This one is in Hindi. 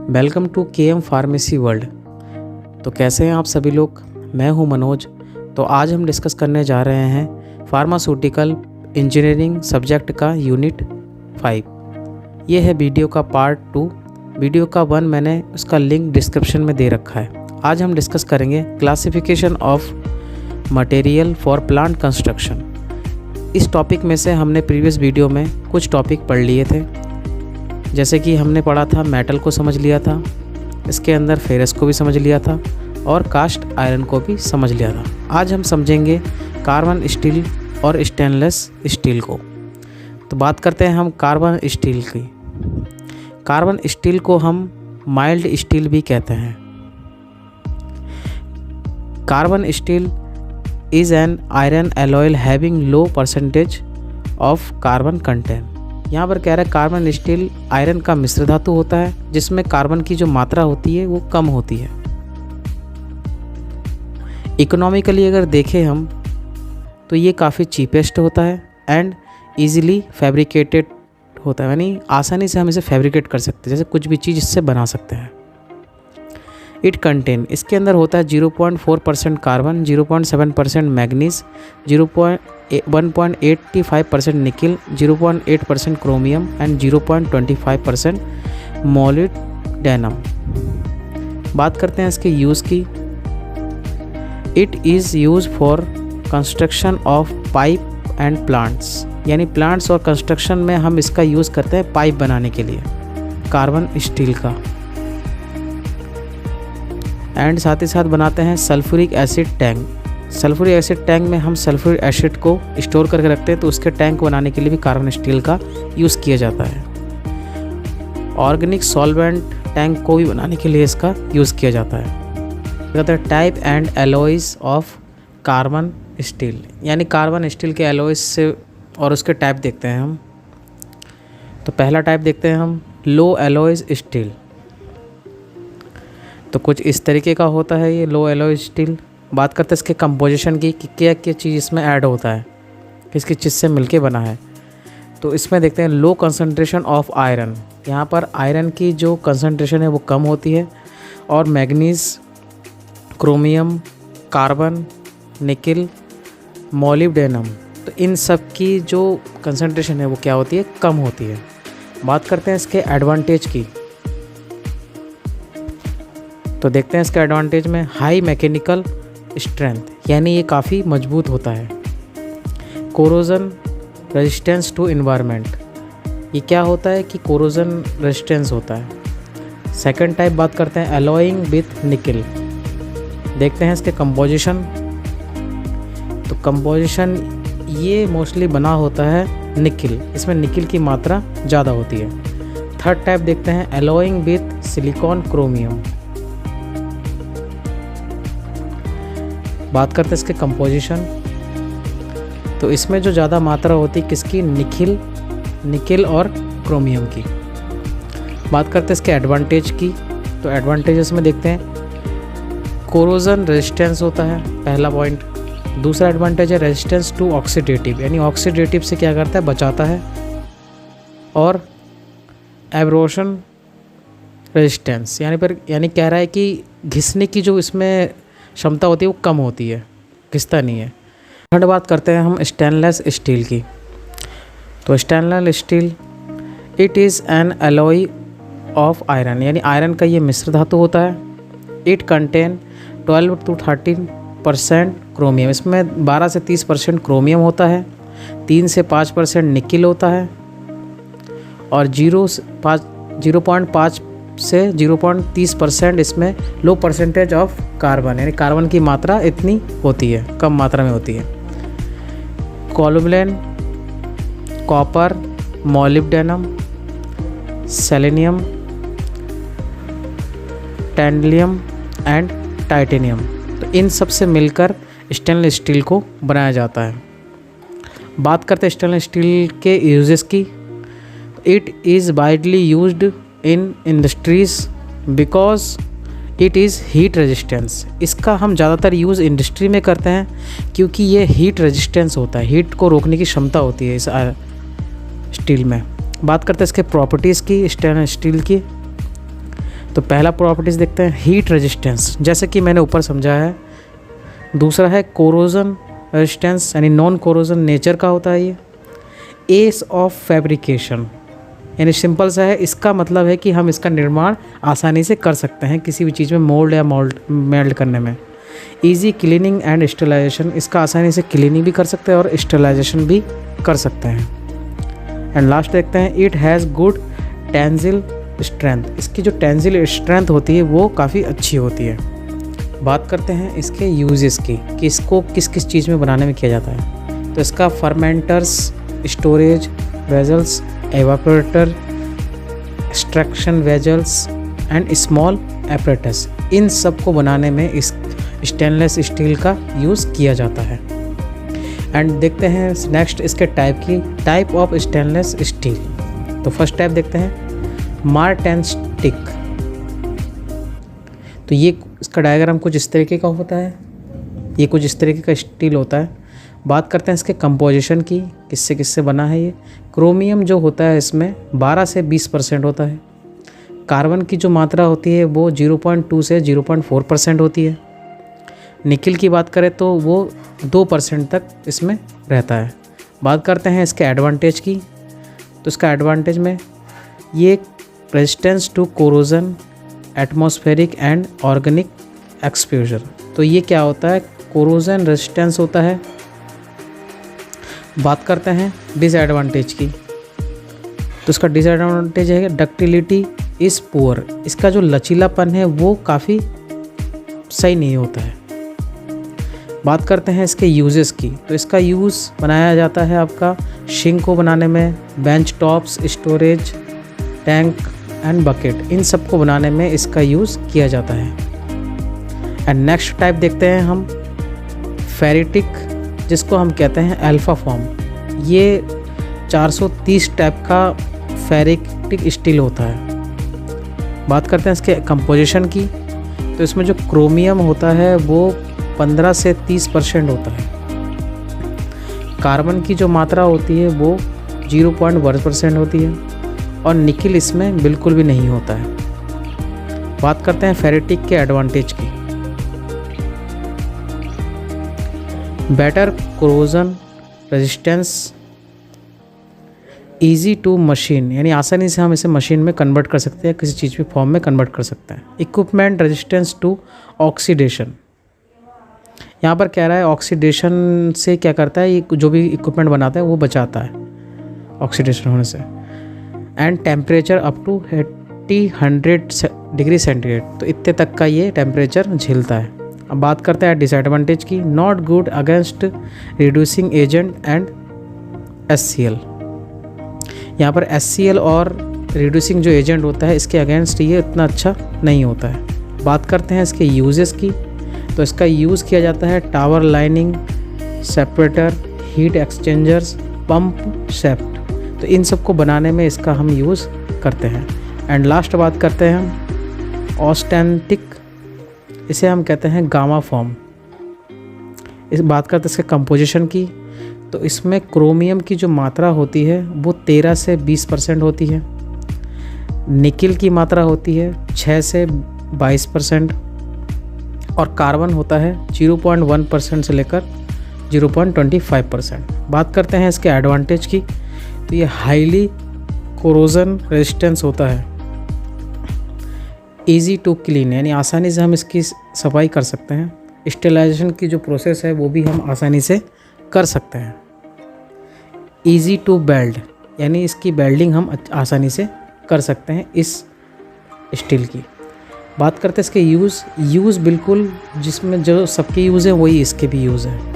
Welcome to KM pharmacy world. तो कैसे हैं आप सभी लोग। मैं हूं मनोज। तो आज हम डिस्कस करने जा रहे हैं फार्मास्यूटिकल इंजीनियरिंग सब्जेक्ट का यूनिट 5। ये है वीडियो का पार्ट 2। वीडियो का 1 मैंने उसका लिंक डिस्क्रिप्शन में दे रखा है। आज हम डिस्कस करेंगे classification of material for plant construction. इस टॉपिक में से हमने प्रीवियस वीडियो में कुछ टॉपिक पढ़ लिए थे, जैसे कि हमने पढ़ा था मेटल को समझ लिया था, इसके अंदर फेरस को भी समझ लिया था और कास्ट आयरन को भी समझ लिया था। आज हम समझेंगे कार्बन स्टील और स्टेनलेस स्टील को। तो बात करते हैं हम कार्बन स्टील की। कार्बन स्टील को हम माइल्ड स्टील भी कहते हैं। Carbon steel is an iron alloy having low percentage of carbon content. यहाँ पर कह रहा है कार्बन स्टील आयरन का मिश्र धातु होता है जिसमें कार्बन की जो मात्रा होती है वो कम होती है। इकोनॉमिकली अगर देखें हम तो ये काफ़ी चीपेस्ट होता है एंड ईजिली फैब्रिकेटेड होता है, यानी आसानी से हम इसे फैब्रिकेट कर सकते हैं, जैसे कुछ भी चीज़ इससे बना सकते हैं। इट कंटेन, इसके अंदर होता है 0.4% carbon, 0.7% manganese, 1.85% nickel, 0.8% chromium and 0.25% molybdenum. बात करते हैं इसके यूज़ की। It is use for construction of pipe and plants, यानी प्लांट्स और कंस्ट्रक्शन में हम इसका यूज़ करते हैं पाइप बनाने के लिए कार्बन स्टील का। एंड साथ ही साथ बनाते हैं sulphuric acid tank. Sulphuric acid tank में हम सल्फ्यूरिक एसिड को स्टोर करके रखते हैं, तो उसके टैंक बनाने के लिए भी कार्बन स्टील का यूज़ किया जाता है। ऑर्गेनिक सॉल्वेंट टैंक को भी बनाने के लिए इसका यूज़ किया जाता है। कहते हैं type and alloys of carbon steel, यानी कार्बन स्टील के एलॉयज़ से और उसके टाइप देखते हैं हम। तो पहला टाइप देखते हैं हम लो एलॉयज़ स्टील। तो कुछ इस तरीके का होता है ये लो एलॉय स्टील। बात करते हैं इसके कंपोजिशन की कि क्या क्या चीज़ इसमें ऐड होता है, किसकी चीज़ से मिलके बना है। तो इसमें देखते हैं लो कंसंट्रेशन ऑफ आयरन। यहाँ पर आयरन की जो कंसंट्रेशन है वो कम होती है, और manganese, chromium, carbon, nickel, molybdenum, तो इन सब की जो कंसंट्रेशन है वो क्या होती है, कम होती है। बात करते हैं इसके एडवांटेज की। तो देखते हैं इसका एडवांटेज में हाई मैकेनिकल स्ट्रेंथ, यानी ये काफ़ी मजबूत होता है। कोरोजन रेजिस्टेंस टू इन्वायरमेंट, ये क्या होता है कि कोरोजन रेजिस्टेंस होता है। सेकंड टाइप बात करते हैं एलॉइंग विथ निकिल। देखते हैं इसके कंपोजिशन। तो कंपोजिशन ये मोस्टली बना होता है निकिल, इसमें निकिल की मात्रा ज़्यादा होती है। थर्ड टाइप देखते हैं एलॉइंग विथ सिलिकॉन क्रोमियम। बात करते हैं इसके कंपोजिशन। तो इसमें जो ज़्यादा मात्रा होती है किसकी, निकिल और क्रोमियम की। बात करते हैं इसके एडवांटेज की। तो एडवांटेजेस में देखते हैं कोरोजन रेजिस्टेंस होता है पहला पॉइंट। दूसरा एडवांटेज है रेजिस्टेंस टू ऑक्सीडेटिव, यानी ऑक्सीडेटिव से क्या करता है, बचाता है। और एब्रोशन रेजिस्टेंस, यानी कह रहा है कि घिसने की जो इसमें क्षमता होती है वो कम होती है, घिसता नहीं है। थर्ड बात करते हैं हम स्टेनलेस स्टील की। तो stainless still it is an alloy of iron, यानी आयरन का ये मिश्र धातु होता है। इट कंटेन 12 to 13% क्रोमियम, इसमें 12 से 30% क्रोमियम होता है, 3 से 5% निकिल होता है, और 0.5 से 0.30% इसमें लो परसेंटेज ऑफ कार्बन, यानी कार्बन की मात्रा इतनी होती है, कम मात्रा में होती है। कोलोबलेन, कॉपर, मोलिब्डेनम, सेलेनियम, टैंडलियम एंड टाइटेनियम, तो इन सब से मिलकर स्टेनलेस स्टील को बनाया जाता है। बात करते हैं स्टेनलेस स्टील के यूजेस की। It is widely used in industries because it is heat resistance. इसका हम ज़्यादातर यूज़ इंडस्ट्री में करते हैं क्योंकि ये हीट रेजिस्टेंस होता है, हीट को रोकने की क्षमता होती है इस स्टील में। बात करते हैं इसके प्रॉपर्टीज़ की, स्टेनलेस स्टील की। तो पहला प्रॉपर्टीज़ देखते हैं, हीट रेजिस्टेंस, जैसे कि मैंने ऊपर समझा है। दूसरा है कोरोजन रेजिस्टेंस, यानी नॉन कोरोजन नेचर का होता है ये। एस ऑफ फैब्रिकेशन, यानी सिंपल सा है, इसका मतलब है कि हम इसका निर्माण आसानी से कर सकते हैं किसी भी चीज़ में मोल्ड या मेल्ट करने में। ईजी क्लीनिंग एंड स्टेलाइजेशन, इसका आसानी से क्लीनिंग भी कर सकते हैं और स्टेलाइजेशन भी कर सकते हैं। एंड लास्ट देखते हैं, it has good tensile strength, इसकी जो टेंसिल स्ट्रेंथ होती है वो काफ़ी अच्छी होती है। बात करते हैं इसके यूजेस की, कि इसको किस किस चीज़ में बनाने में किया जाता है। तो इसका fermenters, storage vessels, evaporator, extraction vessels and small apparatus, इन सब को बनाने में इस स्टेनलेस स्टील का यूज़ किया जाता है। एंड देखते हैं नेक्स्ट इसके टाइप की, टाइप ऑफ स्टेनलेस स्टील। तो फर्स्ट टाइप देखते हैं मार्टेनस्टिक। तो ये इसका डायग्राम कुछ इस तरीके का होता है, ये कुछ इस तरीके का स्टील होता है। बात करते हैं इसके कंपोजिशन की, किससे किससे बना है ये। क्रोमियम जो होता है इसमें 12 से 20% होता है। कार्बन की जो मात्रा होती है वो 0.2 से 0.4% होती है। निकिल की बात करें तो वो 2% तक इसमें रहता है। बात करते हैं इसके एडवांटेज की, तो इसका एडवांटेज में ये resistance to corrosion, atmospheric and organic exposure. तो ये क्या होता है, कोरोजन रेजिस्टेंस होता है। बात करते हैं डिसएडवांटेज की, तो इसका डिसएडवांटेज है डक्टिलिटी इज़ पुअर, इसका जो लचीलापन है वो काफ़ी सही नहीं होता है। बात करते हैं इसके यूजेस की, तो इसका यूज़ बनाया जाता है आपका शिंक को बनाने में, bench tops, storage tank and bucket, इन सब को बनाने में इसका यूज़ किया जाता है। एंड नेक्स्ट टाइप देखते हैं हम फेरिटिक, जिसको हम कहते हैं अल्फा फॉर्म। ये 430 टाइप का फेरिटिक स्टील होता है। बात करते हैं इसके कंपोजिशन की, तो इसमें जो क्रोमियम होता है वो 15 से 30% होता है। कार्बन की जो मात्रा होती है वो 0.1% होती है और निकिल इसमें बिल्कुल भी नहीं होता है। बात करते हैं फेरिटिक के एडवांटेज की, better corrosion resistance, easy to machine, यानी आसानी से हम इसे मशीन में कन्वर्ट कर सकते हैं, किसी चीज़ की फॉर्म में कन्वर्ट कर सकते हैं। इक्विपमेंट रेजिस्टेंस टू ऑक्सीडेशन, यहाँ पर कह रहा है ऑक्सीडेशन से क्या करता है, ये जो भी इक्विपमेंट बनाता है वो बचाता है ऑक्सीडेशन होने से। And temperature up to 100 degree centigrade, तो इतने तक का ये टेम्परेचर झेलता है। अब बात करते हैं डिसएडवांटेज की, not good against reducing agent and HCl, यहाँ पर HCl और रिड्यूसिंग जो एजेंट होता है इसके अगेंस्ट ये इतना अच्छा नहीं होता है। बात करते हैं इसके यूजेस की, तो इसका यूज़ किया जाता है tower lining, separator, heat exchangers, pump, shaft, तो इन सब को बनाने में इसका हम यूज़ करते हैं। एंड लास्ट बात करते हैं हम ऑस्टेंटिक, इसे हम कहते हैं गामा फॉर्म। इस बात करते हैं इसके कंपोजिशन की, तो इसमें क्रोमियम की जो मात्रा होती है वो 13 से 20% होती है। निकिल की मात्रा होती है 6 से 22% और कार्बन होता है 0.1% से लेकर 0.25%। बात करते हैं इसके एडवांटेज की, तो ये हाईली कोरोजन रेजिस्टेंस होता है, इजी टू क्लीन, यानी आसानी से हम इसकी सफाई कर सकते हैं। स्टेलाइजेशन की जो प्रोसेस है वो भी हम आसानी से कर सकते हैं। इजी टू बेल्ड, यानी इसकी बेल्डिंग हम आसानी से कर सकते हैं इस स्टील की। बात करते हैं इसके यूज़ बिल्कुल जिसमें जो सबके यूज़ है वही इसके भी यूज़ है।